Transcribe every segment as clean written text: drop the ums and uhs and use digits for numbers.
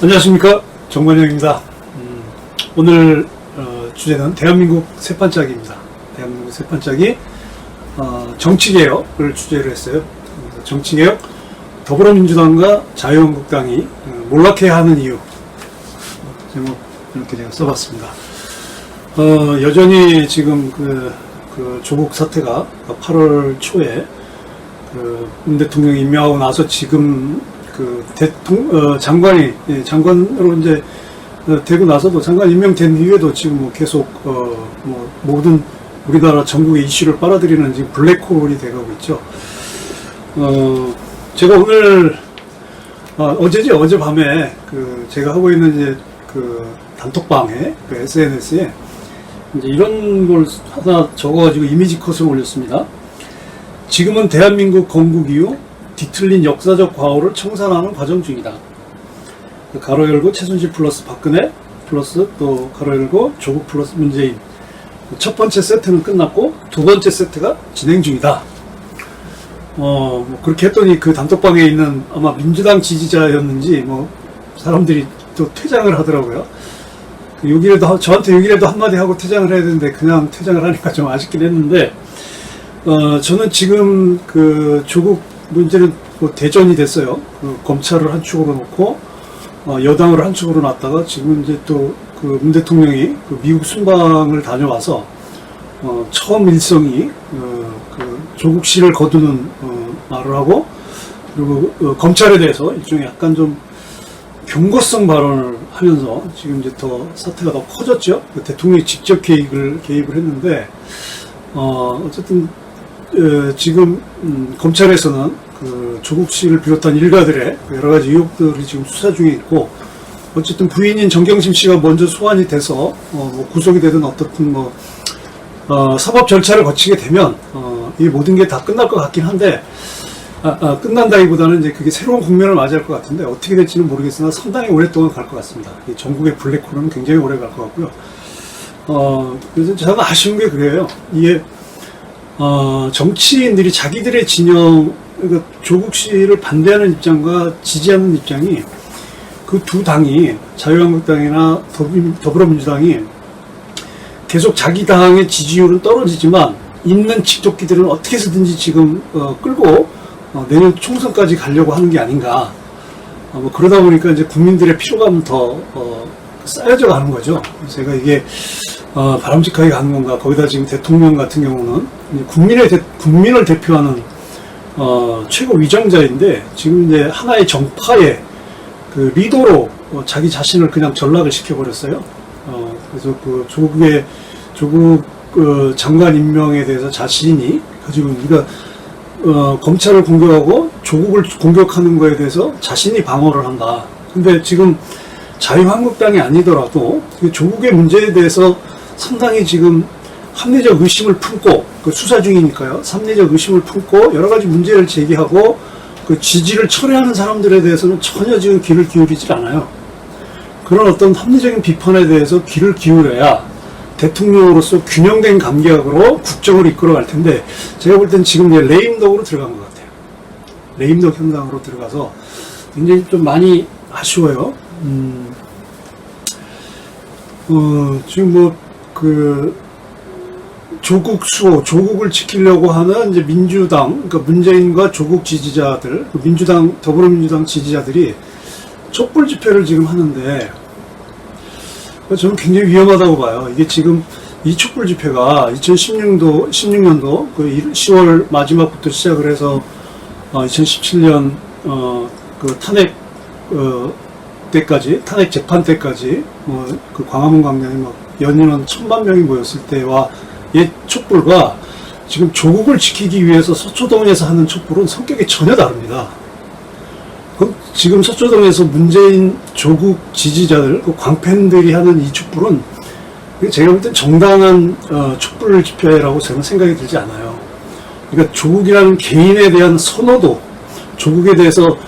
안녕하십니까, 정관영입니다. 오늘 주제는 대한민국 세판짜기입니다. 대한민국 세판짜기 정치개혁을 주제로 했어요. 정치개혁, 더불어민주당과 자유한국당이 몰락해야 하는 이유, 제목 이렇게 제가 써봤습니다. 여전히 지금 그 조국 사태가 8월 초에 문 대통령이 임명하고 나서 지금 장관으로 이제 되고 나서도 장관 임명된 이후에도 지금 뭐 계속 모든 우리나라 전국의 이슈를 빨아들이는 지금 블랙홀이 돼가고 있죠. 제가 오늘 어젯밤에 제가 하고 있는 이제 단톡방에 SNS에 이제 이런 걸 하나 적어가지고 이미지 컷을 올렸습니다. 지금은 대한민국 건국 이후 뒤틀린 역사적 과오를 청산하는 과정 중이다. 가로 열고 최순실 플러스 박근혜 플러스 또 가로 열고 조국 플러스 문재인. 첫 번째 세트는 끝났고 두 번째 세트가 진행 중이다. 그렇게 했더니 그 단톡방에 있는 아마 민주당 지지자였는지 사람들이 또 퇴장을 하더라고요. 저한테 여기라도 한마디 하고 퇴장을 해야 되는데 그냥 퇴장을 하니까 좀 아쉽긴 했는데, 저는 지금 조국 문제는 대전이 됐어요. 검찰을 한 축으로 놓고 여당을 한 축으로 놨다가 지금 이제 또 문 대통령이 미국 순방을 다녀와서 처음 일성이 조국 씨를 거두는 말을 하고, 그리고 검찰에 대해서 일종의 약간 좀 경고성 발언을 하면서 지금 이제 더 사태가 더 커졌죠. 대통령이 직접 개입을 했는데, 어쨌든 지금 검찰에서는 조국 씨를 비롯한 일가들의 여러 가지 의혹들이 지금 수사 중에 있고, 어쨌든 부인인 정경심 씨가 먼저 소환이 돼서 구속이 되든 어떻든 사법 절차를 거치게 되면 이 모든 게 다 끝날 것 같긴 한데, 끝난다기보다는 이제 그게 새로운 국면을 맞이할 것 같은데, 어떻게 될지는 모르겠으나 상당히 오랫동안 갈 것 같습니다. 전국의 블랙홀은 굉장히 오래 갈 것 같고요. 그래서 저는 아쉬운 게 그래요. 이게 정치인들이 자기들의 진영, 그러니까 조국 씨를 반대하는 입장과 지지하는 입장이, 그 두 당이 자유한국당이나 더불어민주당이 계속 자기 당의 지지율은 떨어지지만 있는 직접기들은 어떻게 해서든지 지금 끌고 내년 총선까지 가려고 하는 게 아닌가. 그러다 보니까 이제 국민들의 피로감은 더 쌓여져 가는 거죠. 제가 이게 바람직하게 가는 건가. 거기다 지금 대통령 같은 경우는 국민을 대표하는 최고 위정자인데, 지금 이제 하나의 정파의 리더로 자기 자신을 그냥 전락을 시켜버렸어요. 그래서 조국 장관 임명에 대해서 자신이 가지고, 우리가 검찰을 공격하고 조국을 공격하는 거에 대해서 자신이 방어를 한다. 근데 지금 자유한국당이 아니더라도 조국의 문제에 대해서 상당히 지금 합리적 의심을 품고, 수사 중이니까요. 합리적 의심을 품고 여러 가지 문제를 제기하고 지지를 철회하는 사람들에 대해서는 전혀 지금 귀를 기울이질 않아요. 그런 어떤 합리적인 비판에 대해서 귀를 기울여야 대통령으로서 균형된 감각으로 국정을 이끌어갈 텐데, 제가 볼 땐 지금 레임덕으로 들어간 것 같아요. 레임덕 현상으로 들어가서 굉장히 좀 많이 아쉬워요. 지금 조국을 지키려고 하는 이제 민주당, 그러니까 문재인과 조국 지지자들, 민주당, 더불어민주당 지지자들이 촛불 집회를 지금 하는데, 저는 굉장히 위험하다고 봐요. 이게 지금 이 촛불 집회가 2016년도 10월 마지막부터 시작을 해서 2017년 탄핵 때까지, 탄핵 재판 때까지 광화문 광장에 연인원 1000만 명이 모였을 때와 옛 촛불과 지금 조국을 지키기 위해서 서초동에서 하는 촛불은 성격이 전혀 다릅니다. 지금 서초동에서 문재인 조국 지지자들, 광팬들이 하는 이 촛불은 제가 볼 땐 정당한 촛불 집회라고 저는 생각이 들지 않아요. 그러니까 조국이라는 개인에 대한 선호도, 조국에 대해서,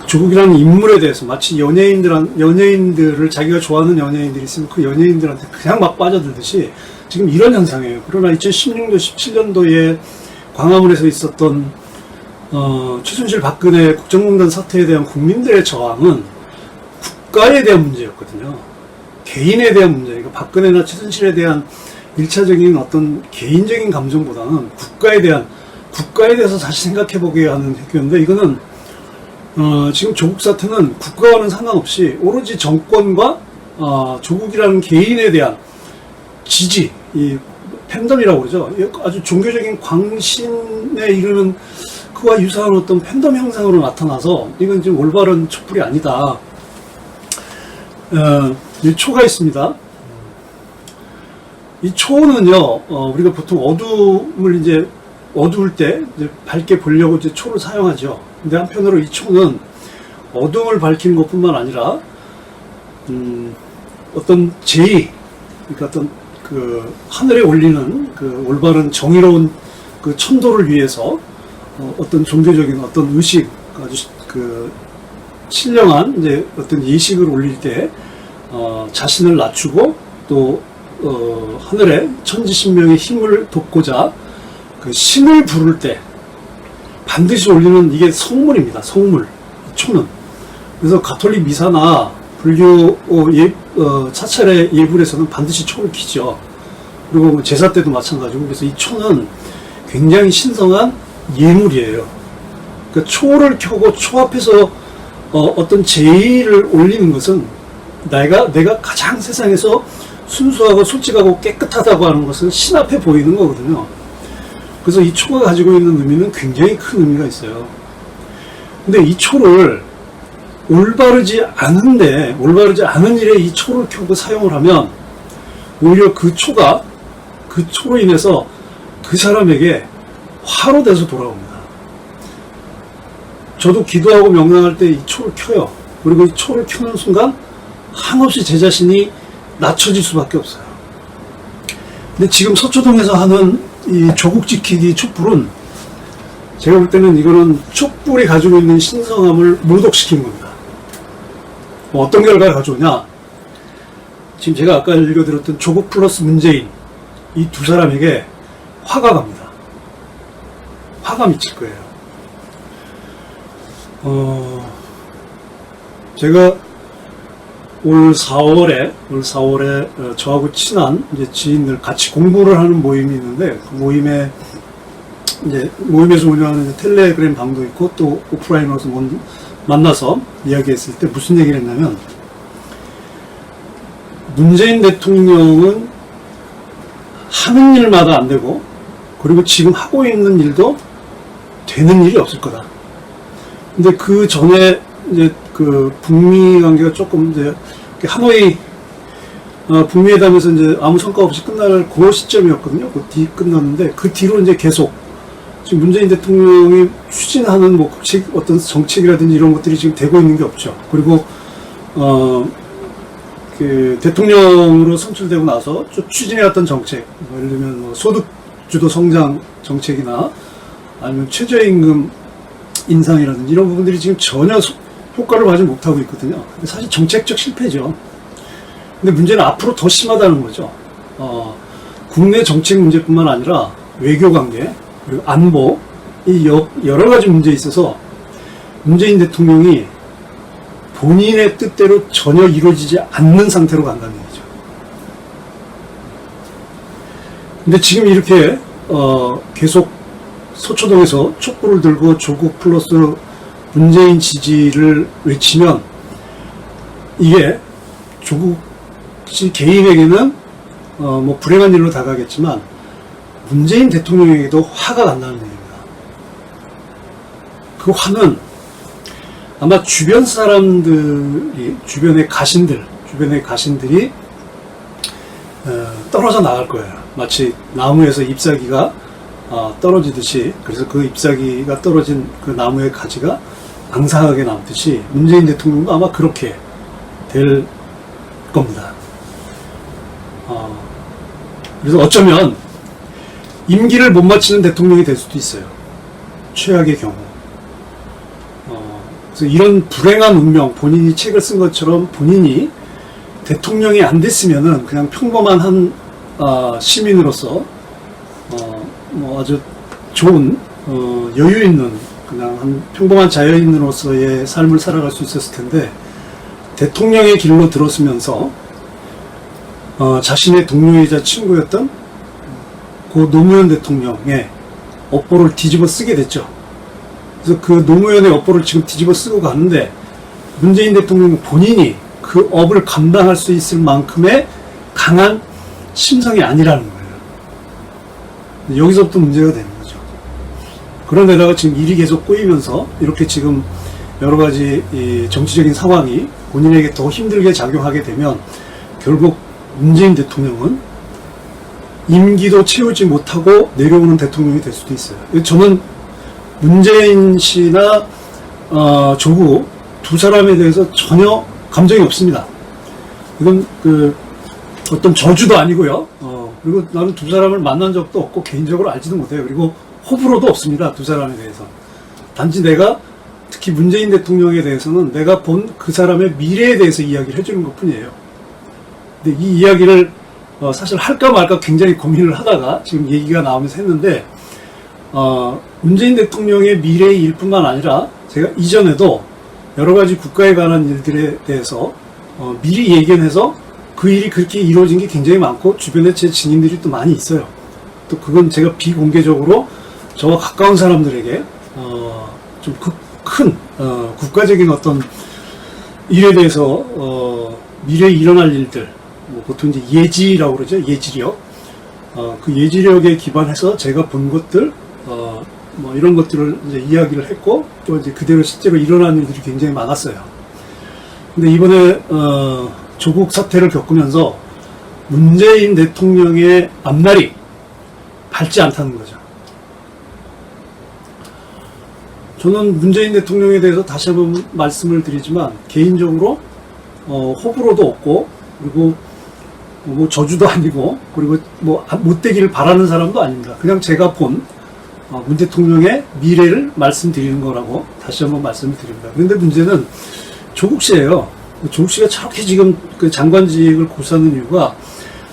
조국이라는 인물에 대해서 마치 연예인들을 자기가 좋아하는 연예인들이 있으면 그 연예인들한테 그냥 막 빠져들듯이 지금 이런 현상이에요. 그러나 2016년, 17년도에 광화문에서 있었던 최순실 박근혜 국정농단 사태에 대한 국민들의 저항은 국가에 대한 문제였거든요. 개인에 대한 문제. 그러니까 박근혜나 최순실에 대한 1차적인 어떤 개인적인 감정보다는 국가에 대해서 다시 생각해보게 하는 행위였는데, 이거는 지금 조국 사태는 국가와는 상관없이 오로지 정권과 조국이라는 개인에 대한 지지, 이 팬덤이라고 그러죠. 아주 종교적인 광신에 이르는 그와 유사한 어떤 팬덤 형상으로 나타나서 이건 지금 올바른 촛불이 아니다. 이 초가 있습니다. 이 초는요, 우리가 보통 어두울 때 이제 밝게 보려고 이제 초를 사용하죠. 근데 한편으로 이 초는 어둠을 밝히는 것뿐만 아니라, 어떤 그러니까 어떤 그 하늘에 올리는 그 올바른 정의로운 그 천도를 위해서 어떤 종교적인 어떤 의식, 아주 그 신령한 이제 어떤 예식을 올릴 때 자신을 낮추고 또 하늘에 천지신명의 힘을 돕고자 그 신을 부를 때 반드시 올리는 이게 성물입니다. 성물, 초는. 그래서 가톨릭 미사나 불교 차차례 예불에서는 반드시 초를 켜죠. 그리고 제사 때도 마찬가지고. 그래서 이 초는 굉장히 신성한 예물이에요. 그러니까 초를 켜고 초 앞에서 어떤 제의를 올리는 것은 내가 가장 세상에서 순수하고 솔직하고 깨끗하다고 하는 것은 신 앞에 보이는 거거든요. 그래서 이 초가 가지고 있는 의미는 굉장히 큰 의미가 있어요. 근데 이 초를 올바르지 않은 일에 이 초를 켜고 사용을 하면 오히려 그 초로 인해서 그 사람에게 화로 돼서 돌아옵니다. 저도 기도하고 명상할 때 이 초를 켜요. 그리고 이 초를 켜는 순간 한없이 제 자신이 낮춰질 수밖에 없어요. 근데 지금 서초동에서 하는 이 조국 지키기 촛불은 제가 볼 때는 이거는 촛불이 가지고 있는 신성함을 모독시킨 겁니다. 어떤 결과를 가져오냐? 지금 제가 아까 읽어드렸던 조국 플러스 문재인, 이 두 사람에게 화가 갑니다. 화가 미칠 거예요. 제가 올 4월에 저하고 친한 이제 지인들 같이 공부를 하는 모임이 있는데, 그 모임에서 운영하는 텔레그램 방도 있고 또 오프라인으로서 만나서 이야기했을 때 무슨 얘기를 했냐면, 문재인 대통령은 하는 일마다 안 되고, 그리고 지금 하고 있는 일도 되는 일이 없을 거다. 근데 그 전에 이제 그 북미 관계가 조금 이제 하노이 북미회담에서 이제 아무 성과 없이 끝날 그 시점이었거든요. 그 뒤 끝났는데, 그 뒤로 이제 계속 지금 문재인 대통령이 추진하는 뭐 어떤 정책이라든지 이런 것들이 지금 되고 있는 게 없죠. 그리고 그 대통령으로 선출되고 나서 추진해왔던 정책, 예를 들면 뭐 소득주도 성장 정책이나 아니면 최저임금 인상이라든지 이런 부분들이 지금 전혀 효과를 받지 못하고 있거든요. 근데 사실 정책적 실패죠. 근데 문제는 앞으로 더 심하다는 거죠. 국내 정책 문제뿐만 아니라 외교 관계, 그리고 안보, 이 여러 가지 문제에 있어서 문재인 대통령이 본인의 뜻대로 전혀 이루어지지 않는 상태로 간다는 얘기죠. 근데 지금 이렇게 계속 서초동에서 촛불을 들고 조국 플러스 문재인 지지를 외치면 이게 조국 씨 개인에게는 뭐 불행한 일로 다가겠지만 문재인 대통령에게도 화가 난다는 얘기입니다. 그 화는 아마 주변 사람들이, 주변의 가신들이 떨어져 나갈 거예요. 마치 나무에서 잎사귀가 떨어지듯이. 그래서 그 잎사귀가 떨어진 그 나무의 가지가 앙상하게 남듯이 문재인 대통령도 아마 그렇게 될 겁니다. 그래서 어쩌면 임기를 못 마치는 대통령이 될 수도 있어요. 최악의 경우. 그래서 이런 불행한 운명, 본인이 책을 쓴 것처럼 본인이 대통령이 안 됐으면은 그냥 평범한 한 시민으로서 뭐 아주 좋은 여유 있는 그냥 한 평범한 자연인으로서의 삶을 살아갈 수 있었을 텐데, 대통령의 길로 들어서면서 자신의 동료이자 친구였던 고 노무현 대통령의 업보를 뒤집어 쓰게 됐죠. 그래서 그 노무현의 업보를 지금 뒤집어 쓰고 가는데 문재인 대통령 본인이 그 업을 감당할 수 있을 만큼의 강한 심성이 아니라는 거예요. 여기서부터 문제가 되는 거죠. 그런데다가 지금 일이 계속 꼬이면서 이렇게 지금 여러 가지 이 정치적인 상황이 본인에게 더 힘들게 작용하게 되면 결국 문재인 대통령은 임기도 채우지 못하고 내려오는 대통령이 될 수도 있어요. 저는 문재인 씨나 조국 두 사람에 대해서 전혀 감정이 없습니다. 이건 어떤 저주도 아니고요. 그리고 나는 두 사람을 만난 적도 없고 개인적으로 알지도 못해요. 그리고 호불호도 없습니다. 두 사람에 대해서. 단지 내가 특히 문재인 대통령에 대해서는 내가 본 그 사람의 미래에 대해서 이야기를 해주는 것 뿐이에요. 근데 이 이야기를 사실 할까 말까 굉장히 고민을 하다가 지금 얘기가 나오면서 했는데 문재인 대통령의 미래의 일뿐만 아니라 제가 이전에도 여러 가지 국가에 관한 일들에 대해서 미리 예견해서 그 일이 그렇게 이루어진 게 굉장히 많고 주변에 제 증인들이 또 많이 있어요. 또 그건 제가 비공개적으로 저와 가까운 사람들에게 좀 큰 국가적인 어떤 일에 대해서 미래에 일어날 일들, 뭐 보통 이제 예지라고 그러죠. 예지력. 그 예지력에 기반해서 제가 본 것들, 뭐 이런 것들을 이제 이야기를 했고, 또 이제 그대로 실제로 일어난 일들이 굉장히 많았어요. 근데 이번에, 조국 사태를 겪으면서 문재인 대통령의 앞날이 밝지 않다는 거죠. 저는 문재인 대통령에 대해서 다시 한번 말씀을 드리지만, 개인적으로, 호불호도 없고, 그리고 뭐 저주도 아니고, 그리고 뭐 못되기를 바라는 사람도 아닙니다. 그냥 제가 본 문 대통령의 미래를 말씀드리는 거라고 다시 한번 말씀을 드립니다. 그런데 문제는 조국 씨예요. 조국 씨가 저렇게 지금 그 장관직을 고수하는 이유가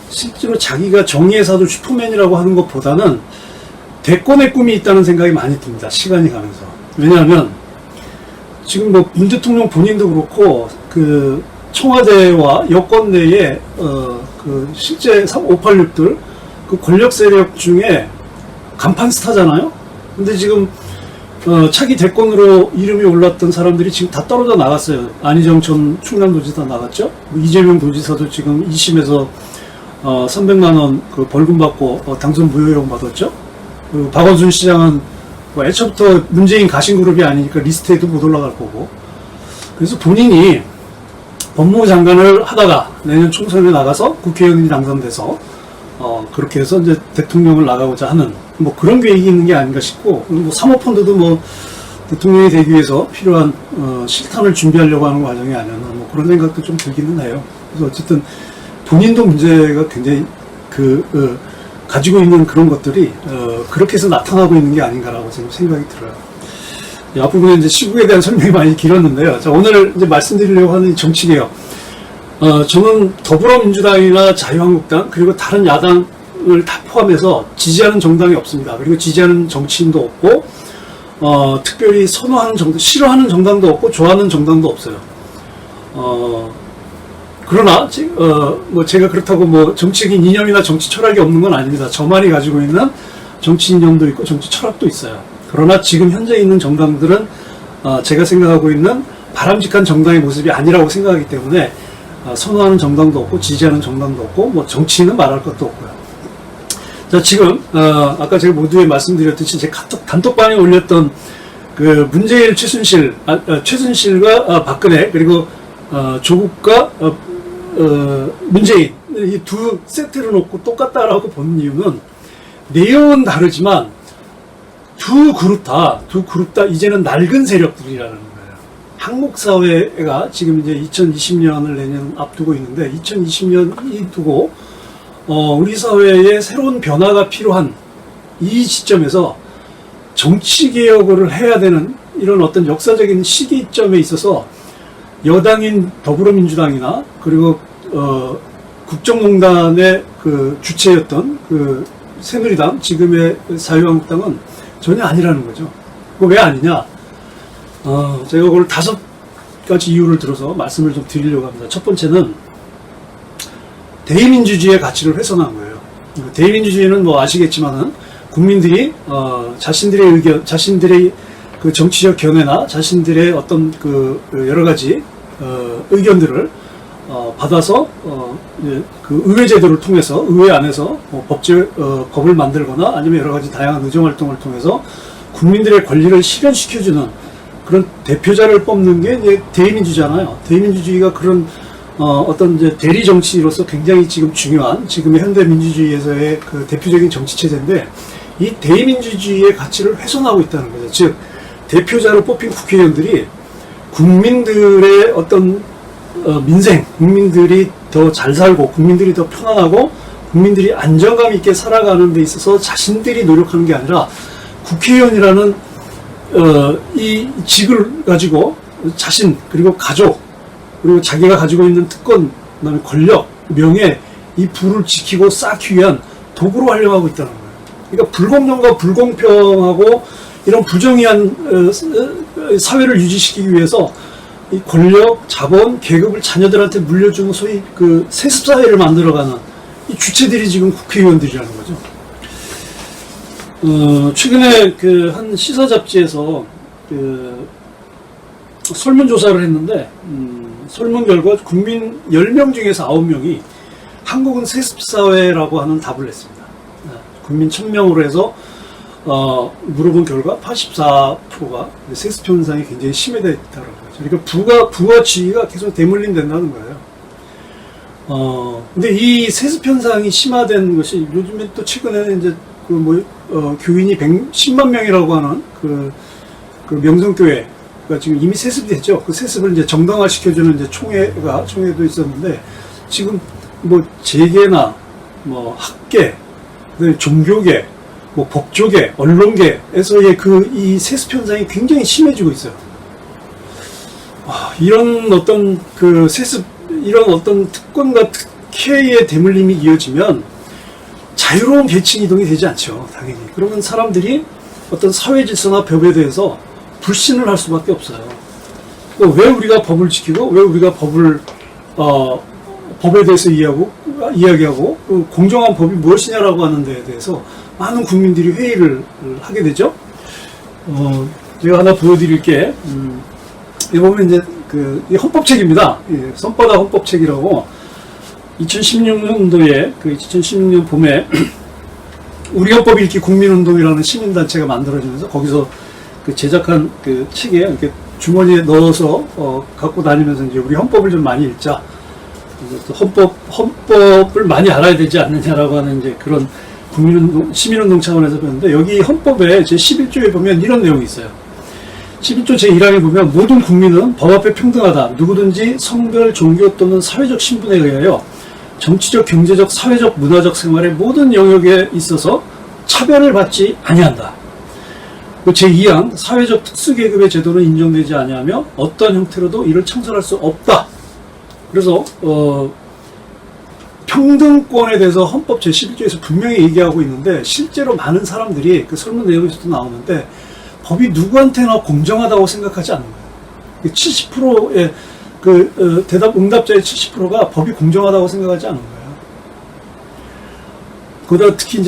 실제로 자기가 정의의 사도 슈퍼맨이라고 하는 것보다는 대권의 꿈이 있다는 생각이 많이 듭니다. 시간이 가면서. 왜냐하면 지금 뭐 문 대통령 본인도 그렇고 그 청와대와 여권 내에 그 실제 586들 그 권력 세력 중에 간판 스타잖아요. 근데 지금 차기 대권으로 이름이 올랐던 사람들이 지금 다 떨어져 나갔어요. 안희정 전 충남도지사 나갔죠. 이재명 도지사도 지금 2심에서 300만 원 그 벌금 받고 당선 무효형 받았죠. 그리고 박원순 시장은 뭐 애초부터 문재인 가신 그룹이 아니니까 리스트에도 못 올라갈 거고. 그래서 본인이 법무부 장관을 하다가 내년 총선에 나가서 국회의원이 당선돼서 그렇게 해서 이제 대통령을 나가고자 하는 뭐 그런 계획이 있는 게 아닌가 싶고, 뭐 사모펀드도 뭐 대통령이 되기 위해서 필요한 실탄을 준비하려고 하는 과정이 아니었나 뭐 그런 생각도 좀 들기는 해요. 그래서 어쨌든 본인도 문제가 굉장히 가지고 있는 그런 것들이 그렇게 해서 나타나고 있는 게 아닌가라고 지금 생각이 들어요. 이 앞부분에 이제 시국에 대한 설명이 많이 길었는데요. 자, 오늘 이제 말씀드리려고 하는 정치개혁. 저는 더불어민주당이나 자유한국당 그리고 다른 야당을 다 포함해서 지지하는 정당이 없습니다. 그리고 지지하는 정치인도 없고 특별히 선호하는 정당, 싫어하는 정당도 없고 좋아하는 정당도 없어요. 그러나 뭐 제가 그렇다고 뭐 정치적인 이념이나 정치 철학이 없는 건 아닙니다. 저만이 가지고 있는 정치 이념도 있고 정치 철학도 있어요. 그러나 지금 현재 있는 정당들은 제가 생각하고 있는 바람직한 정당의 모습이 아니라고 생각하기 때문에 선호하는 정당도 없고 지지하는 정당도 없고 뭐 정치인은 말할 것도 없고요. 자, 지금 아까 제가 모두에 말씀드렸듯이 제 카톡 단톡방에 올렸던 그 문재인 최순실과 박근혜 그리고 조국과 문재인 이 두 세트를 놓고 똑같다라고 보는 이유는 내용은 다르지만 두 그룹 다 이제는 낡은 세력들이라는 거예요. 한국 사회가 지금 이제 2020년을 내년 앞두고 있는데 2020년이 두고 우리 사회에 새로운 변화가 필요한 이 시점에서 정치 개혁을 해야 되는 이런 어떤 역사적인 시기점에 있어서 여당인 더불어민주당이나 그리고 국정농단의 그 주체였던 그 새누리당 지금의 자유한국당은 전혀 아니라는 거죠. 그거 왜 아니냐? 제가 그걸 가지 이유를 들어서 말씀을 좀 드리려고 합니다. 첫 번째는 대의민주주의의 가치를 훼손한 거예요. 대의민주주의는 뭐 아시겠지만은 국민들이 자신들의 의견, 자신들의 그 정치적 견해나 자신들의 어떤 그 여러 가지 의견들을 받아서 그 의회 제도를 통해서 의회 안에서 법을 만들거나 아니면 여러 가지 다양한 의정 활동을 통해서 국민들의 권리를 실현시켜주는 그런 대표자를 뽑는 게 이제 대의민주주의잖아요. 대의민주주의가 그런 어떤 이제 대리 정치로서 굉장히 지금 중요한 지금의 현대 민주주의에서의 그 대표적인 정치 체제인데 이 대의민주주의의 가치를 훼손하고 있다는 거죠. 즉 대표자로 뽑힌 국회의원들이 국민들의 어떤 민생, 국민들이 더 잘 살고 국민들이 더 편안하고 국민들이 안정감 있게 살아가는 데 있어서 자신들이 노력하는 게 아니라 국회의원이라는 이 직을 가지고 자신 그리고 가족 그리고 자기가 가지고 있는 특권, 그다음에 권력, 명예 이 부를 지키고 쌓기 위한 도구로 활용하고 있다는 거예요. 그러니까 불공정과 불공평하고 이런 부정의한 사회를 유지시키기 위해서 이 권력, 자본, 계급을 자녀들한테 물려주는 소위 그 세습 사회를 만들어가는 이 주체들이 지금 국회의원들이라는 거죠. 최근에 그 한 시사 잡지에서 그 설문조사를 했는데 설문 결과 국민 10명 중에서 9명이 한국은 세습사회라고 하는 답을 냈습니다. 국민 1000명으로 해서 물어본 결과 84%가 세습 현상이 굉장히 심해져 있다는 거죠. 그러니까 부와 지위가 계속 대물림 된다는 거예요. 근데 이 세습 현상이 심화된 것이 요즘에 또 최근에 이제 교인이 110만 명이라고 하는 그 명성교회 지금 이미 세습이 됐죠. 그 세습을 이제 정당화 시켜주는 이제 총회도 있었는데 지금 뭐 재계나 뭐 학계, 종교계, 뭐 법조계, 언론계에서의 이 세습 현상이 굉장히 심해지고 있어요. 이런 어떤 그 세습, 이런 어떤 특권과 특혜의 대물림이 이어지면 자유로운 계층 이동이 되지 않죠, 당연히. 그러면 사람들이 어떤 사회 질서나 법에 대해서 불신을 할 수밖에 없어요. 왜 우리가 법을 지키고, 왜 우리가 법에 대해서 이야기하고, 공정한 법이 무엇이냐라고 하는 데에 대해서 많은 국민들이 회의를 하게 되죠. 제가 하나 보여드릴 게, 여기 보면 이제 이 헌법책입니다. 손바닥 헌법책이라고 2016년도에 2016년 봄에 우리 헌법 읽기 국민운동이라는 시민단체가 만들어지면서 거기서 제작한 책에 이렇게 주머니에 넣어서 갖고 다니면서 이제 우리 헌법을 좀 많이 읽자. 헌법을 많이 알아야 되지 않느냐라고 하는 이제 그런 시민운동 차원에서 배웠는데 여기 헌법에 제 11조에 보면 이런 내용이 있어요. 11조 제1항에 보면 모든 국민은 법 앞에 평등하다. 누구든지 성별, 종교 또는 사회적 신분에 의하여 정치적, 경제적, 사회적, 문화적 생활의 모든 영역에 있어서 차별을 받지 아니한다. 제2항 사회적 특수계급의 제도는 인정되지 아니하며 어떠한 형태로도 이를 창설할 수 없다. 그래서 평등권에 대해서 헌법 제11조에서 분명히 얘기하고 있는데 실제로 많은 사람들이 그 설문 내용에서도 나오는데 법이 누구한테나 공정하다고 생각하지 않는 거예요. 70%의 응답자의 70%가 법이 공정하다고 생각하지 않는 거예요. 그러다 특히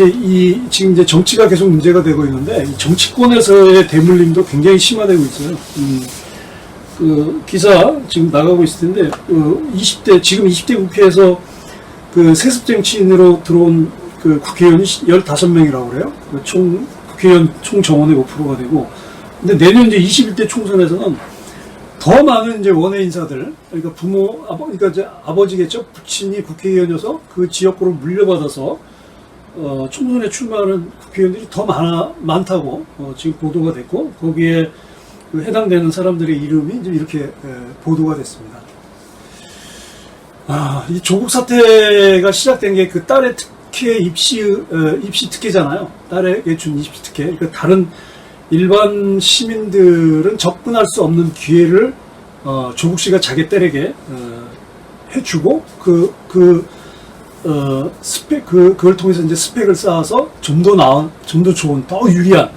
지금 이제 정치가 계속 문제가 되고 있는데 이 정치권에서의 대물림도 굉장히 심화되고 있어요. 기사 지금 나가고 있을 텐데 지금 20대 국회에서 세습 정치인으로 들어온 국회의원이 15명이라고 그래요. 국회의원 총 정원의 5%가 되고, 근데 내년 이제 21대 총선에서는 더 많은 이제 원외 인사들, 그러니까 그러니까 이제 아버지겠죠. 부친이 국회의원이어서 그 지역구를 물려받아서 총선에 출마하는 국회의원들이 더 많다고 지금 보도가 됐고, 거기에 해당되는 사람들의 이름이 이제 이렇게 보도가 됐습니다. 이 조국 사태가 시작된 게 그 딸의 특혜 입시 특혜잖아요. 딸에게 준 입시 특혜. 그러니까 다른 일반 시민들은 접근할 수 없는 기회를 조국 씨가 자기 딸에게 해주고 그걸 통해서 이제 스펙을 쌓아서 좀 더 나은, 좀 더 좋은, 더 유리한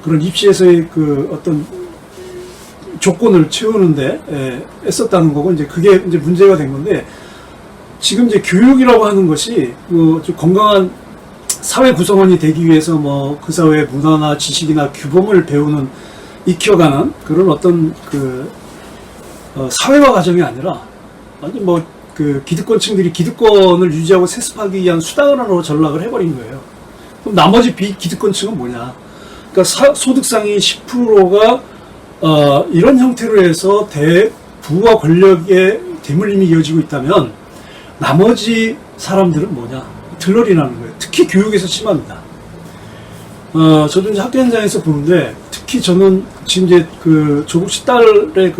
그런 입시에서의 어떤 조건을 채우는데 애썼다는 거고, 이제 그게 이제 문제가 된 건데, 지금 이제 교육이라고 하는 것이 좀 건강한 사회 구성원이 되기 위해서 뭐 그 사회의 문화나 지식이나 규범을 배우는, 익혀가는 그런 어떤 사회화 과정이 아니라 완전 뭐 기득권층들이 기득권을 유지하고 세습하기 위한 수단으로 전락을 해버린 거예요. 그럼 나머지 비기득권층은 뭐냐? 그러니까 소득상위 10%가 이런 형태로 해서 부와 권력의 대물림이 이어지고 있다면 나머지 사람들은 뭐냐? 들러리 나는 거예요. 특히 교육에서 심합니다. 저도 이제 학교 현장에서 보는데, 특히 저는 지금 이제 조국 씨 딸의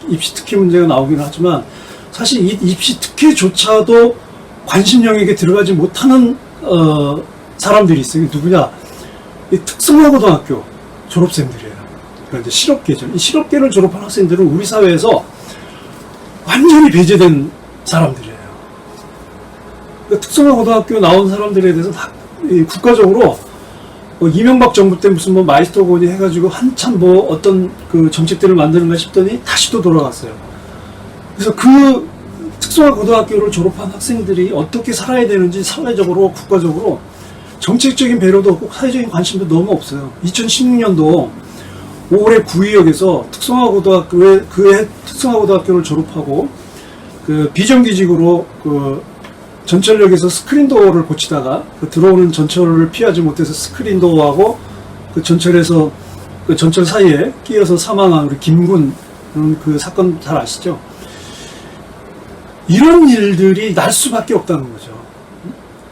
입시 특혜 문제가 나오기는 하지만, 사실 이 입시 특혜조차도 관심 영역에 들어가지 못하는 사람들이 있어요. 누구냐? 이 특성화고등학교 졸업생들이에요. 그러니까 이제 실업계죠. 이 실업계를 졸업한 학생들은 우리 사회에서 완전히 배제된 사람들이에요. 그러니까 특성화고등학교 나온 사람들에 대해서 국가적으로 이명박 정부 때 무슨 뭐 마이스터고니 해가지고 한참 뭐 어떤 정책들을 만드는가 싶더니 다시 또 돌아갔어요. 그래서 특성화고등학교를 졸업한 학생들이 어떻게 살아야 되는지 사회적으로, 국가적으로 정책적인 배려도 없고 사회적인 관심도 너무 없어요. 2016년도 5월에 구의역에서 특성화고등학교를 졸업하고 비정규직으로 전철역에서 스크린도어를 고치다가 들어오는 전철을 피하지 못해서 스크린도어하고 전철에서 전철 사이에 끼어서 사망한 우리 김군, 사건 잘 아시죠? 이런 일들이 날 수밖에 없다는 거죠.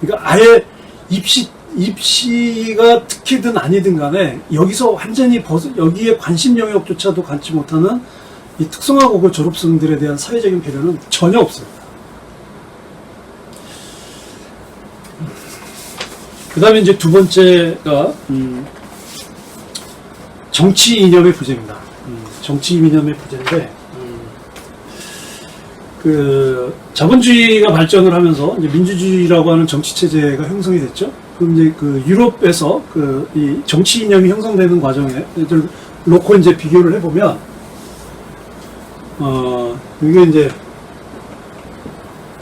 그러니까 아예 입시가 특혜든 아니든 간에 여기서 완전히 여기에 관심 영역조차도 갖지 못하는 이 특성화고교 졸업생들에 대한 사회적인 배려는 전혀 없습니다. 그 다음에 이제 두 번째가 정치 이념의 부재입니다. 정치 이념의 부재인데, 자본주의가 발전을 하면서 이제 민주주의라고 하는 정치 체제가 형성이 됐죠. 그럼 이제 유럽에서 이 정치 이념이 형성되는 과정에 놓고 이제 비교를 해보면, 이게 이제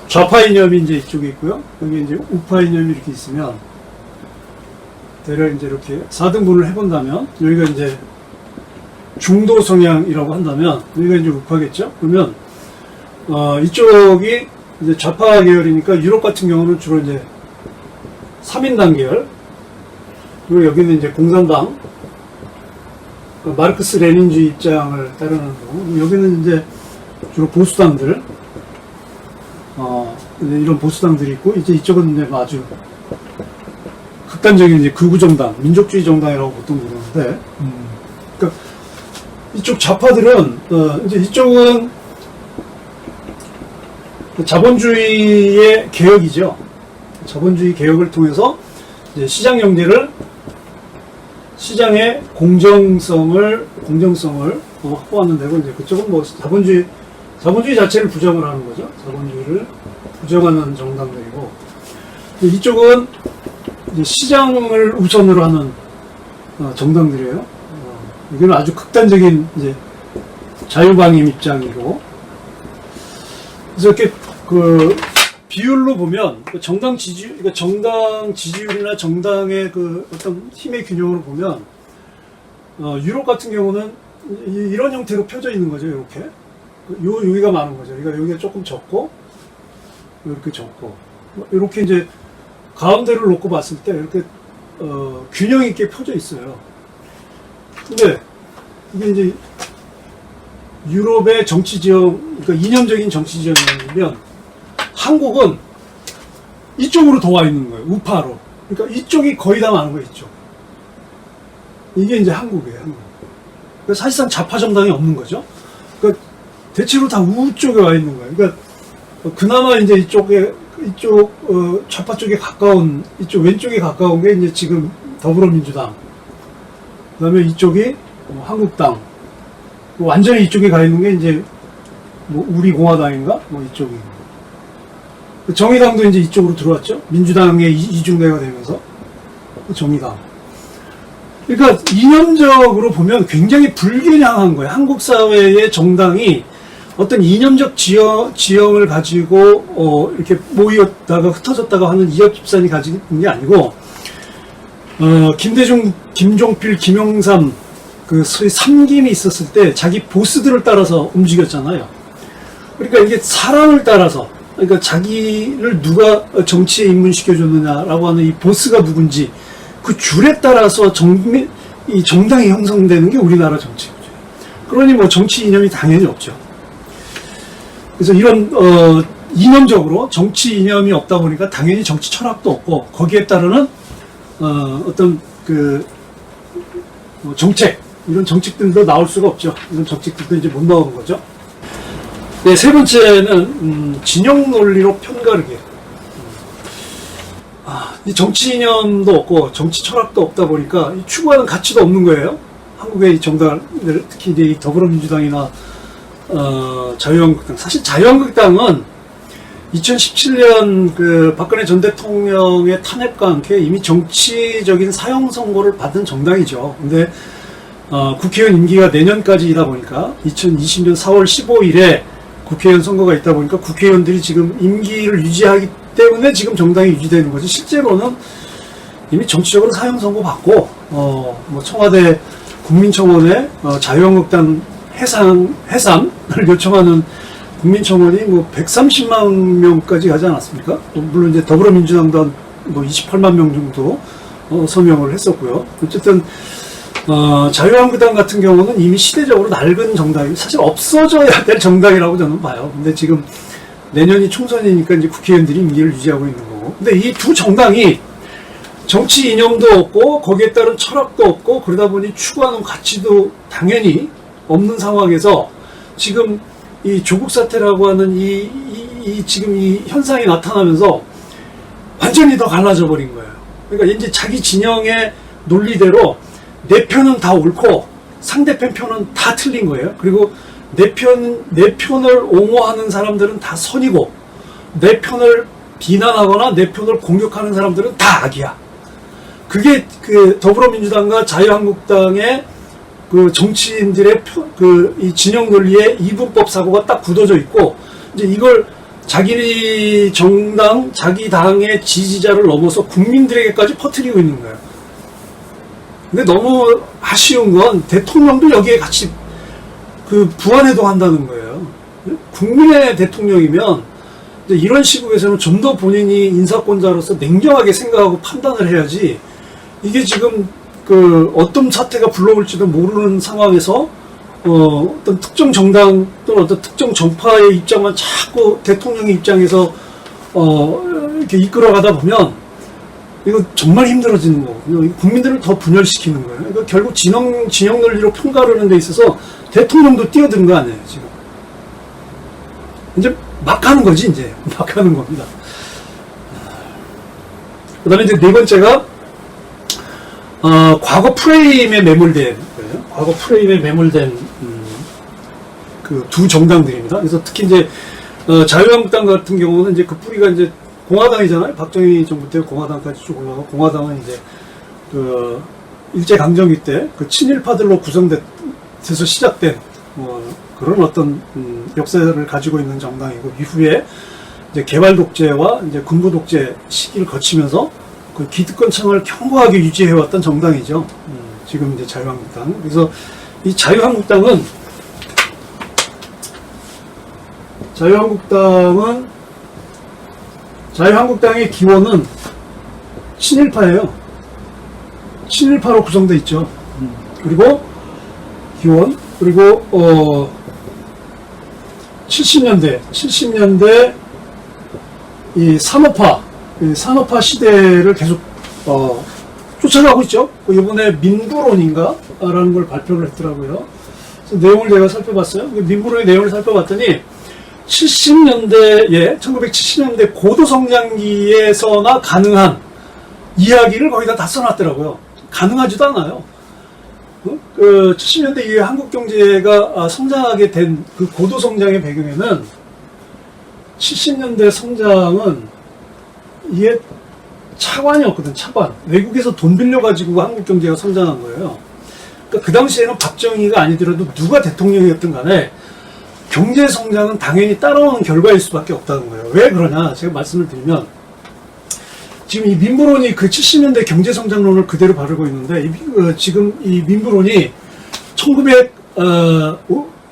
좌파 이념이 이제 이쪽에 있고요. 여기 이제 우파 이념이 이렇게 있으면, 대략 이제 이렇게 4등분을 해본다면, 여기가 이제 중도 성향이라고 한다면, 여기가 이제 우파겠죠? 그러면, 이쪽이 이제 좌파 계열이니까 유럽 같은 경우는 주로 이제 3인당 계열, 그리고 여기는 이제 공산당, 마르크스 레닌주의 입장을 따르는 거고, 여기는 이제 주로 보수당들, 이런 보수당들이 있고, 이제 이쪽은 이제 아주 극단적인 이제 극우정당, 민족주의 정당이라고 보통 부르는데, 그러니까 이쪽 좌파들은, 이제 이쪽은 자본주의의 개혁이죠. 자본주의 개혁을 통해서 이제 시장 경제를, 시장의 공정성을 확보하는 데고, 이제 그쪽은 뭐 자본주의 자체를 부정을 하는 거죠. 자본주의를 부정하는 정당들이고, 이쪽은 이제 시장을 우선으로 하는 정당들이에요. 이거는 아주 극단적인 이제 자유방임 입장이고, 그래서 이렇게 비율로 보면 정당 지지율이나 정당의 어떤 힘의 균형으로 보면 유럽 같은 경우는 이런 형태로 펴져 있는 거죠. 이렇게 여기가 많은 거죠. 그러니까 여기가 조금 적고 이렇게 적고 이렇게 이제 가운데를 놓고 봤을 때 이렇게 균형 있게 펴져 있어요. 근데 이게 이제 유럽의 정치 지형, 그러니까 이념적인 정치 지형이면 한국은 이쪽으로 더 와 있는 거예요. 우파로. 그러니까 이쪽이 거의 다 많은 거예요. 이쪽. 이게 이제 한국이에요. 한국. 그러니까 사실상 좌파 정당이 없는 거죠. 그러니까 대체로 다 우쪽에 와 있는 거예요. 그러니까 그나마 이제 이쪽 좌파 쪽에 가까운, 이쪽 왼쪽에 가까운 게 이제 지금 더불어민주당. 그 다음에 이쪽이 한국당. 완전히 이쪽에 가 있는 게 이제 뭐 우리공화당인가? 뭐 이쪽이. 정의당도 이제 이쪽으로 들어왔죠. 민주당의 이중대가 되면서 정의당. 그러니까 이념적으로 보면 굉장히 불균형한 거예요. 한국 사회의 정당이 어떤 이념적 지형을 가지고 이렇게 모였다가 흩어졌다가 하는 이합 집산이 가진 게 아니고 김대중, 김종필, 김영삼 그 소위 삼김이 있었을 때 자기 보스들을 따라서 움직였잖아요. 그러니까 이게 사람을 따라서, 그러니까 자기를 누가 정치에 입문시켜줬느냐라고 하는 이 보스가 누군지 그 줄에 따라서 이 정당이 형성되는 게 우리나라 정치죠. 그러니 뭐 정치 이념이 당연히 없죠. 그래서 이런 이념적으로 정치 이념이 없다 보니까 당연히 정치 철학도 없고 거기에 따르는 어떤 뭐 정책, 이런 정책들도 나올 수가 없죠. 이런 정책들도 이제 못 나오는 거죠. 네, 세 번째는 진영 논리로 편가르기. 이 정치 이념도 없고 정치 철학도 없다 보니까 추구하는 가치도 없는 거예요. 한국의 정당들, 특히 이제 이 더불어민주당이나 자유한국당. 사실 자유한국당은 2017년 그 박근혜 전 대통령의 탄핵과 함께 이미 정치적인 사형 선고를 받은 정당이죠. 근데 국회의원 임기가 내년까지이다 보니까 2020년 4월 15일에 국회의원 선거가 있다 보니까 국회의원들이 지금 임기를 유지하기 때문에 지금 정당이 유지되는 거지, 실제로는 이미 정치적으로 사형 선고 받고 뭐 청와대 국민청원에 자유한국당 해산을 요청하는 국민청원이 뭐 130만 명까지 가지 않았습니까? 물론 이제 더불어민주당도 뭐 28만 명 정도 서명을 했었고요. 어쨌든 자유한국당 같은 경우는 이미 시대적으로 낡은 정당이, 사실 없어져야 될 정당이라고 저는 봐요. 근데 지금 내년이 총선이니까 이제 국회의원들이 임기를 유지하고 있는 거고. 근데 이 두 정당이 정치 이념도 없고 거기에 따른 철학도 없고 그러다 보니 추구하는 가치도 당연히 없는 상황에서 지금 이 조국 사태라고 하는 지금 이 현상이 나타나면서 완전히 더 갈라져 버린 거예요. 그러니까 이제 자기 진영의 논리대로 내 편은 다 옳고 상대편 편은 다 틀린 거예요. 그리고 내 편을 옹호하는 사람들은 다 선이고 내 편을 비난하거나 내 편을 공격하는 사람들은 다 악이야. 그게 그 더불어민주당과 자유한국당의 그 정치인들의 이 진영 논리의 이분법 사고가 딱 굳어져 있고, 이제 이걸 자기 정당, 자기 당의 지지자를 넘어서 국민들에게까지 퍼뜨리고 있는 거예요. 근데 너무 아쉬운 건 대통령도 여기에 같이 부안해동한다는 거예요. 국민의 대통령이면 이런 시국에서는 좀 더 본인이 인사권자로서 냉정하게 생각하고 판단을 해야지, 이게 지금 어떤 사태가 불러올지도 모르는 상황에서 어떤 특정 정당 또는 어떤 특정 정파의 입장만 자꾸 대통령의 입장에서 이렇게 이끌어가다 보면 이거 정말 힘들어지는 거고, 국민들을 더 분열시키는 거예요. 그러니까 결국 진영 논리로 편가르는 데 있어서 대통령도 뛰어드는 거 아니에요, 지금. 이제 막 하는 거지, 이제. 막 하는 겁니다. 그 다음에 이제 네 번째가, 과거 프레임에 매몰된 거예요. 과거 프레임에 매몰된, 그 두 정당들입니다. 그래서 특히 이제, 자유한국당 같은 경우는 이제 그 뿌리가 이제 공화당이잖아요. 박정희 정부 때 공화당까지 쭉 올라가고, 공화당은 이제, 일제강점기 때 그 친일파들로 구성돼서 시작된, 그런 어떤, 역사를 가지고 있는 정당이고, 이후에 이제 개발 독재와 이제 군부 독재 시기를 거치면서 그 기득권층을 견고하게 유지해왔던 정당이죠. 지금 이제 자유한국당. 그래서 이 자유한국당의 기원은 친일파예요. 친일파로 구성되어 있죠. 그리고 기원, 그리고 70년대 이 산업화 시대를 계속 쫓아가고 있죠. 이번에 민부론인가라는 걸 발표를 했더라고요. 그래서 내용을 제가 살펴봤어요. 민부론의 내용을 살펴봤더니 1970년대 고도성장기에서나 가능한 이야기를 거기다 다 써놨더라고요. 가능하지도 않아요. 70년대 이후에 한국 경제가 성장하게 된 그 고도성장의 배경에는 70년대 성장은 이게 차관이었거든, 차관. 외국에서 돈 빌려가지고 한국 경제가 성장한 거예요. 그러니까 그 당시에는 박정희가 아니더라도 누가 대통령이었든 간에 경제 성장은 당연히 따라오는 결과일 수밖에 없다는 거예요. 왜 그러냐? 제가 말씀을 드리면, 지금 이 민부론이 그 70년대 경제 성장론을 그대로 바르고 있는데, 지금 이 민부론이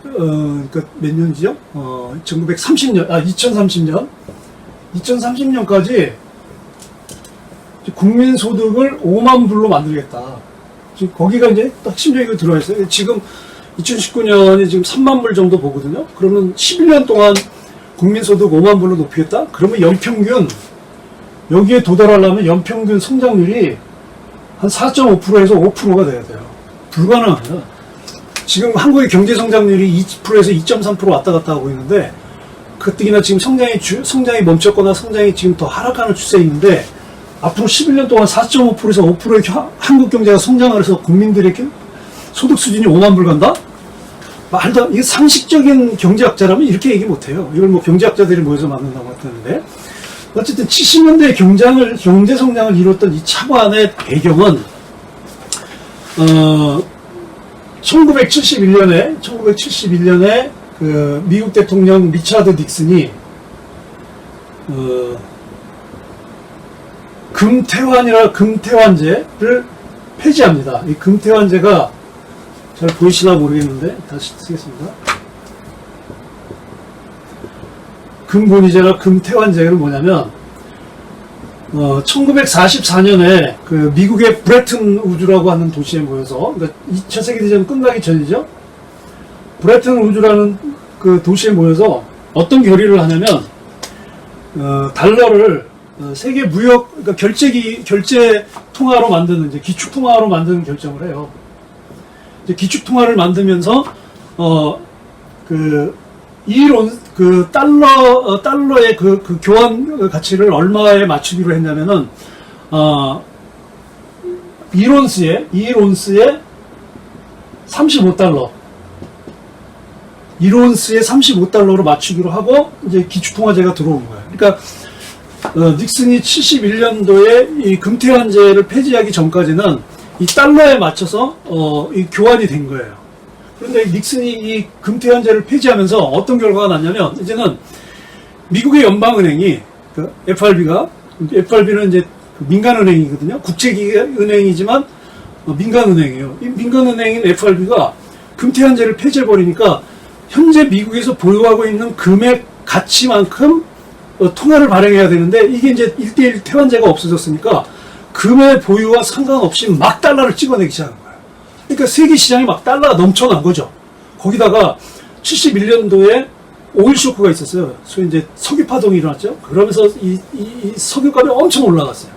그러니까 몇 년이죠? 2030년까지 국민소득을 5만 불로 만들겠다. 지금 거기가 이제 핵심적으로 들어와 있어요. 지금 2019년이 지금 3만 불 정도 보거든요. 그러면 11년 동안 국민소득 5만 불로 높이겠다? 그러면 연평균, 여기에 도달하려면 연평균 성장률이 한 4.5%에서 5%가 돼야 돼요. 불가능합니다. 지금 한국의 경제 성장률이 2%에서 2.3% 왔다 갔다 하고 있는데, 가뜩이나 지금 성장이 멈췄거나 성장이 지금 더 하락하는 추세인데, 앞으로 11년 동안 4.5%에서 5%의 한국 경제가 성장을 해서 국민들의 소득 수준이 5만 불 간다? 말도, 이게 상식적인 경제학자라면 이렇게 얘기 못해요. 이걸 뭐 경제학자들이 모여서 만든다고 했다는데. 어쨌든 70년대 경제 성장을 이뤘던 이 차관의 배경은, 1971년에 그 미국 대통령 리차드 닉슨이 금태환제를 폐지합니다. 이 금태환제가 잘 보이시나 모르겠는데 다시 쓰겠습니다. 금본위제나 금태환제는 뭐냐면 1944년에 그 미국의 브레튼 우주라고 하는 도시에 모여서, 그러니까 2차 세계대전 끝나기 전이죠. 브레튼 우주라는 그 도시에 모여서 어떤 결의를 하냐면, 달러를 세계 무역, 그러니까 결제 통화로 만드는, 이제 기축 통화로 만드는 결정을 해요. 이제 기축 통화를 만들면서, 달러의 그 교환 가치를 얼마에 맞추기로 했냐면은, 2론스에 35달러. 2론스에 35달러로 맞추기로 하고, 이제 기축통화제가 들어온 거예요. 그러니까, 닉슨이 71년도에 이 금태환제를 폐지하기 전까지는 이 달러에 맞춰서, 이 교환이 된 거예요. 그런데 닉슨이 이 금태환제를 폐지하면서 어떤 결과가 났냐면, 이제는 미국의 연방은행이, 그 FRB는 이제 민간은행이거든요. 국제은행이지만 민간은행이에요. 이 민간은행인 FRB가 금태환제를 폐지해버리니까 현재 미국에서 보유하고 있는 금의 가치만큼 통화를 발행해야 되는데, 이게 이제 1대1 태환제가 없어졌으니까 금의 보유와 상관없이 막 달러를 찍어내기 시작한 거예요. 그러니까 세계 시장이 막 달러가 넘쳐난 거죠. 거기다가 71년도에 오일 쇼크가 있었어요. 소위 이제 석유 파동이 일어났죠. 그러면서 이 석유값이 엄청 올라갔어요.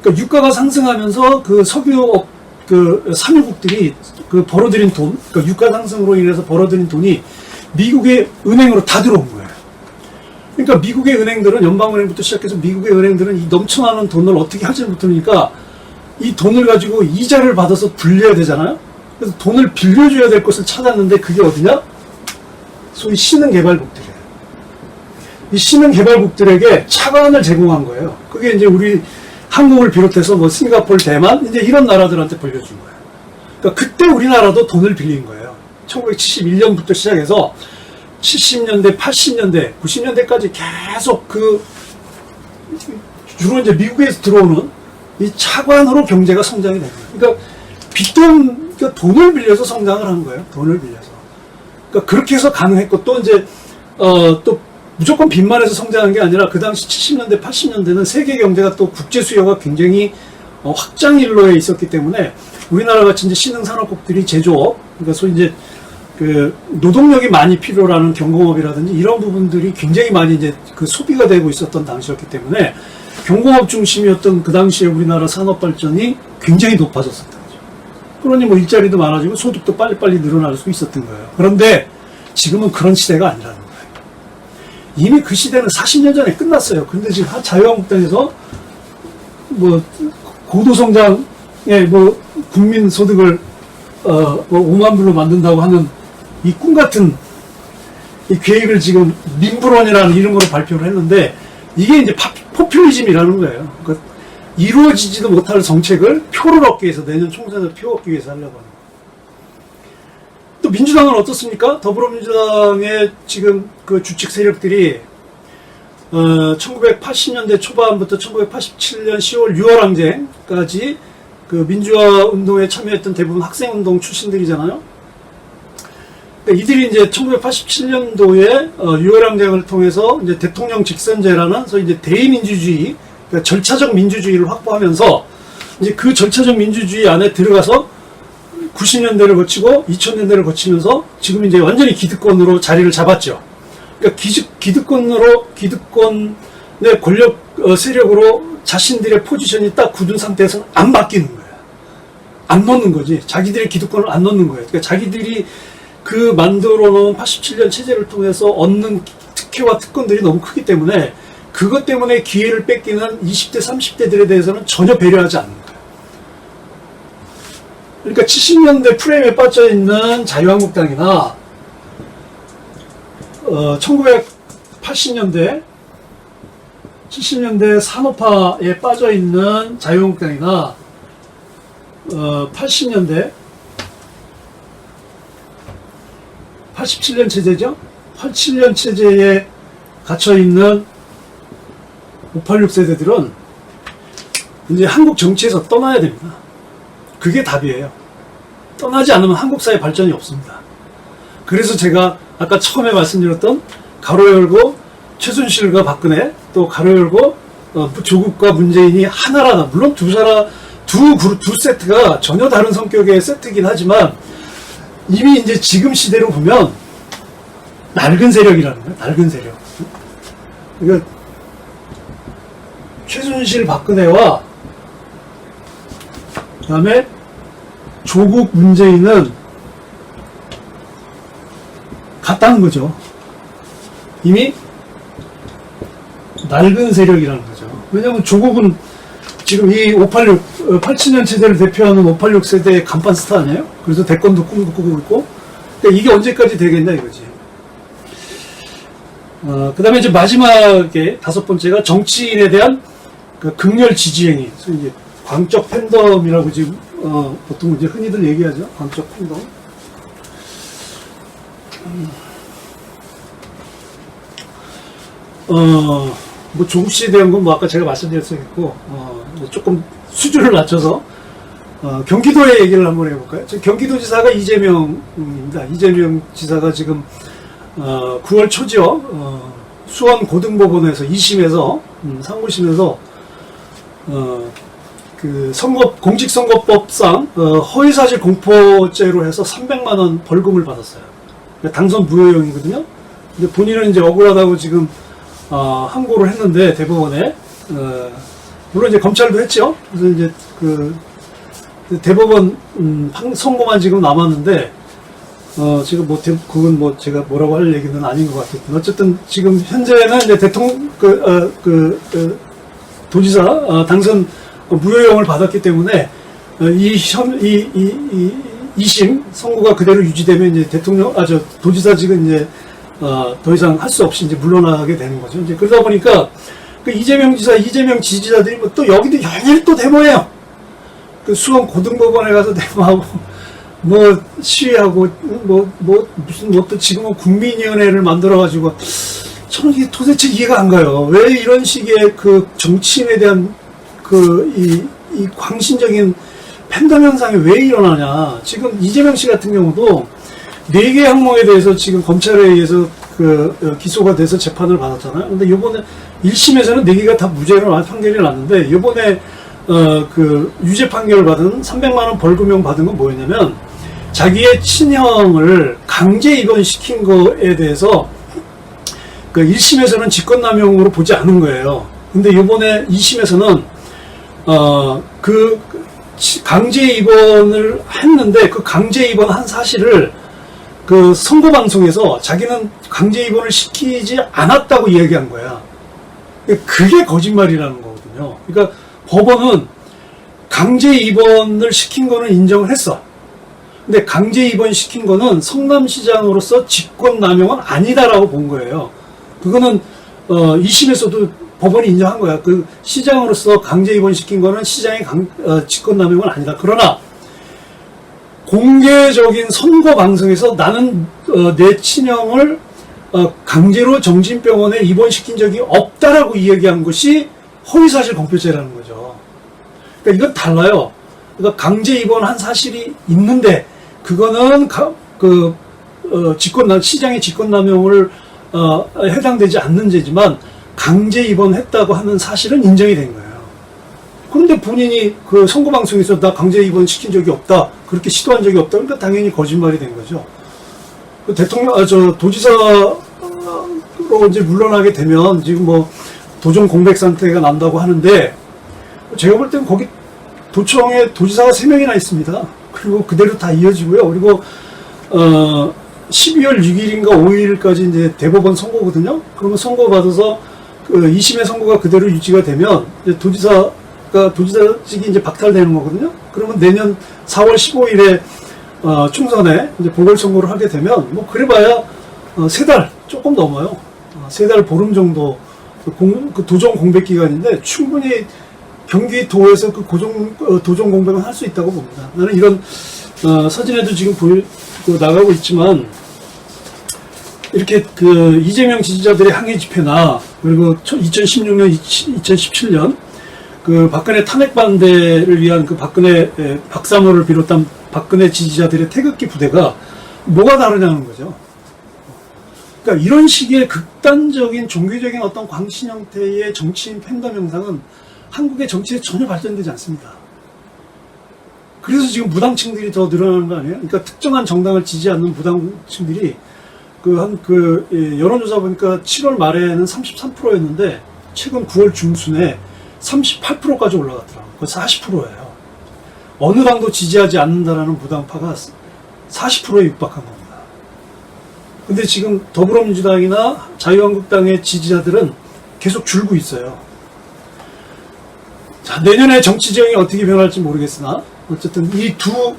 그러니까 유가가 상승하면서 그 석유업 산유국들이 그 벌어들인 돈, 그러니까 유가 상승으로 인해서 벌어들인 돈이 미국의 은행으로 다 들어온 거예요. 그러니까 미국의 은행들은, 연방은행부터 시작해서 미국의 은행들은 이 넘쳐나는 돈을 어떻게 하지 못하니까 이 돈을 가지고 이자를 받아서 불려야 되잖아요. 그래서 돈을 빌려줘야 될 것을 찾았는데, 그게 어디냐? 소위 신흥개발국들이에요. 이 신흥개발국들에게 차관을 제공한 거예요. 그게 이제 우리 한국을 비롯해서 뭐 싱가포르, 대만, 이제 이런 나라들한테 벌려준 거예요. 그러니까 그때 우리나라도 돈을 빌린 거예요. 1971년부터 시작해서 70년대, 80년대, 90년대까지 계속 주로 이제 미국에서 들어오는 이 차관으로 경제가 성장이 된 거예요. 그러니까 그러니까 돈을 빌려서 성장을 한 거예요. 돈을 빌려서. 그러니까 그렇게 해서 가능했고, 또 이제, 또 무조건 빚만 해서 성장한 게 아니라, 그 당시 70년대, 80년대는 세계 경제가 또 국제 수요가 굉장히 확장일로에 있었기 때문에, 우리나라 같이 이제 신흥산업국들이 제조업, 그러니까 소위 이제 그 노동력이 많이 필요로 하는 경공업이라든지 이런 부분들이 굉장히 많이 이제 그 소비가 되고 있었던 당시였기 때문에, 경공업 중심이었던 그 당시에 우리나라 산업 발전이 굉장히 높아졌었던 거죠. 그러니 뭐 일자리도 많아지고 소득도 빨리빨리 늘어날 수 있었던 거예요. 그런데 지금은 그런 시대가 아니라는 거예요. 이미 그 시대는 40년 전에 끝났어요. 근데 지금 자유한국당에서 뭐 고도성장에 뭐 국민 소득을 뭐 5만 불로 만든다고 하는 이 꿈같은 이 계획을 지금 민부론이라는 이름으로 발표를 했는데, 이게 이제 포퓰리즘이라는 거예요. 그러니까 이루어지지도 못할 정책을 표를 얻기 위해서, 내년 총선에서 표 얻기 위해서 하려고 하는 거예요. 또 민주당은 어떻습니까? 더불어민주당의 지금 그 주축 세력들이 1980년대 초반부터 1987년 10월 6월 항쟁까지 그 민주화 운동에 참여했던 대부분 학생운동 출신들이잖아요. 이들이 이제 1987년도에 6월 항쟁을 통해서 이제 대통령 직선제라는 소위 이제 대의민주주의, 그러니까 절차적 민주주의를 확보하면서 이제 그 절차적 민주주의 안에 들어가서 90년대를 거치고 2000년대를 거치면서 지금 이제 완전히 기득권으로 자리를 잡았죠. 그러니까 기득권의 권력 세력으로 자신들의 포지션이 딱 굳은 상태에서는 안 바뀌는 거예요. 안 놓는 거지. 자기들의 기득권을 안 놓는 거예요. 그러니까 자기들이 그 만들어 놓은 87년 체제를 통해서 얻는 특혜와 특권들이 너무 크기 때문에 그것 때문에 기회를 뺏기는 20대, 30대들에 대해서는 전혀 배려하지 않는 거예요. 그러니까 70년대 프레임에 빠져 있는 자유한국당이나 1980년대, 70년대 산업화에 빠져 있는 자유한국당이나 80년대 87년 체제죠. 87년 체제에 갇혀있는 586 세대들은 이제 한국 정치에서 떠나야 됩니다. 그게 답이에요. 떠나지 않으면 한국 사회 발전이 없습니다. 그래서 제가 아까 처음에 말씀드렸던 가로 열고 최순실과 박근혜, 또 가로 열고 조국과 문재인이 하나라다. 물론 두 세트가 전혀 다른 성격의 세트이긴 하지만 이미 이제 지금 시대로 보면 낡은 세력이라는 거예요. 낡은 세력. 그러니까 최순실 박근혜와 그 다음에 조국 문재인은 같다는 거죠. 이미 낡은 세력이라는 거죠. 왜냐하면 조국은 지금 이 87년 체제를 대표하는 586 세대의 간판 스타 아니에요? 그래서 대권도 꿈도 꾸고 있고. 그러니까 이게 언제까지 되겠냐 이거지. 그 다음에 이제 마지막에 다섯 번째가 정치인에 대한 그 극렬 지지행위. 그래서 이제 광적 팬덤이라고 지금, 보통 이제 흔히들 얘기하죠. 광적 팬덤. 뭐 조국 씨에 대한 건 뭐 아까 제가 말씀드렸었고, 조금 수준을 낮춰서 경기도의 얘기를 한번 해볼까요? 경기도지사가 이재명입니다. 이재명 지사가 지금 9월 초죠. 수원 고등법원에서 2심에서 상고심에서 그 공직선거법상 허위사실 공포죄로 해서 300만 원 벌금을 받았어요. 당선 무효형이거든요. 근데 본인은 이제 억울하다고 지금 항고를 했는데 대법원에 물론 이제 검찰도 했죠. 그래서 이제 그 대법원 선고만 지금 남았는데 지금 뭐 그건 뭐 제가 뭐라고 할 얘기는 아닌 것 같겠지만 어쨌든 지금 현재는 이제 대통령 도지사 당선 무효형을 받았기 때문에 2심 선고가 그대로 유지되면 이제 도지사직은 이제 더 이상 할 수 없이 이제 물러나게 되는 거죠. 이제 그러다 보니까 그 이재명 지사, 이재명 지지자들이 뭐 또 여기도 연일 또 데모해요. 그 수원 고등법원에 가서 데모하고 뭐 시위하고 무슨 또 지금은 국민위원회를 만들어가지고 저는 이게 도대체 이해가 안 가요. 왜 이런 식의 그 정치인에 대한 이 광신적인 팬덤 현상이 왜 일어나냐. 지금 이재명 씨 같은 경우도 4개 항목에 대해서 지금 검찰에 의해서 기소가 돼서 재판을 받았잖아요. 근데 요번에 1심에서는 4개가 다 무죄로 판결이 났는데 요번에 유죄 판결을 받은 300만 원 벌금형 받은 건 뭐였냐면 자기의 친형을 강제 입원시킨 거에 대해서 1심에서는 직권남용으로 보지 않은 거예요. 근데 요번에 2심에서는 강제 입원을 했는데 그 강제 입원한 사실을 그 선거방송에서 자기는 강제 입원을 시키지 않았다고 이야기한 거야. 그게 거짓말이라는 거거든요. 그러니까 법원은 강제 입원을 시킨 거는 인정을 했어. 근데 강제 입원 시킨 거는 성남시장으로서 직권남용은 아니다라고 본 거예요. 그거는 2심에서도 법원이 인정한 거야. 그 시장으로서 강제 입원시킨 거는 시장의 직권남용은 아니다. 그러나 공개적인 선거 방송에서 나는 내 친형을 강제로 정신병원에 입원시킨 적이 없다라고 이야기한 것이 허위사실 공표죄라는 거죠. 그러니까 이건 달라요. 그러니까 강제 입원한 사실이 있는데 그거는 시장의 직권남용을 해당되지 않는 죄지만 강제 입원했다고 하는 사실은 인정이 된 거예요. 그런데 본인이 그 선거방송에서 나 강제 입원 시킨 적이 없다, 그렇게 시도한 적이 없다, 그러니까 당연히 거짓말이 된 거죠. 그 도지사로 이제 물러나게 되면 지금 뭐 도정 공백 상태가 난다고 하는데 제가 볼 때는 거기 도청에 도지사가 3명이나 있습니다. 그리고 그대로 다 이어지고요. 그리고 12월 6일인가 5일까지 이제 대법원 선거거든요. 그러면 선거 받아서 그 2심의 선거가 그대로 유지가 되면 이제 도지사직이 이제 박탈되는 거거든요. 그러면 내년 4월 15일에 총선에 이제 보궐선거를 하게 되면 뭐 그래봐야 3달 조금 넘어요. 3달 보름 정도 그 도정 공백 기간인데 충분히 경기도에서 그 도정 공백은 할 수 있다고 봅니다. 나는 이런 사진에도 지금 나가고 있지만 이렇게 그 이재명 지지자들의 항의 집회나 그리고 2016년, 2017년 그 박근혜 탄핵 반대를 위한 그 박사모를 비롯한 박근혜 지지자들의 태극기 부대가 뭐가 다르냐는 거죠. 그러니까 이런 식의 극단적인 종교적인 어떤 광신 형태의 정치인 팬덤 형상은 한국의 정치에 전혀 발전되지 않습니다. 그래서 지금 무당층들이 더 늘어나는 거 아니에요? 그러니까 특정한 정당을 지지하지 않는 무당층들이 여론조사 보니까 7월 말에는 33%였는데 최근 9월 중순에 38%까지 올라갔더라고요. 그거 40%예요. 어느 당도 지지하지 않는다라는 무당파가 40%에 육박한 겁니다. 근데 지금 더불어민주당이나 자유한국당의 지지자들은 계속 줄고 있어요. 자, 내년에 정치 지형이 어떻게 변할지 모르겠으나 어쨌든 이 두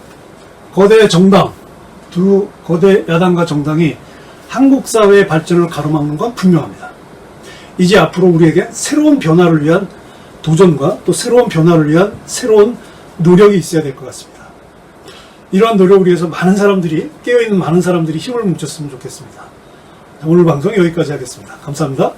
거대 정당, 두 거대 야당과 정당이 한국 사회의 발전을 가로막는 건 분명합니다. 이제 앞으로 우리에게 새로운 변화를 위한 도전과 또 새로운 변화를 위한 새로운 노력이 있어야 될 것 같습니다. 이러한 노력을 위해서 깨어있는 많은 사람들이 힘을 뭉쳤으면 좋겠습니다. 오늘 방송 여기까지 하겠습니다. 감사합니다.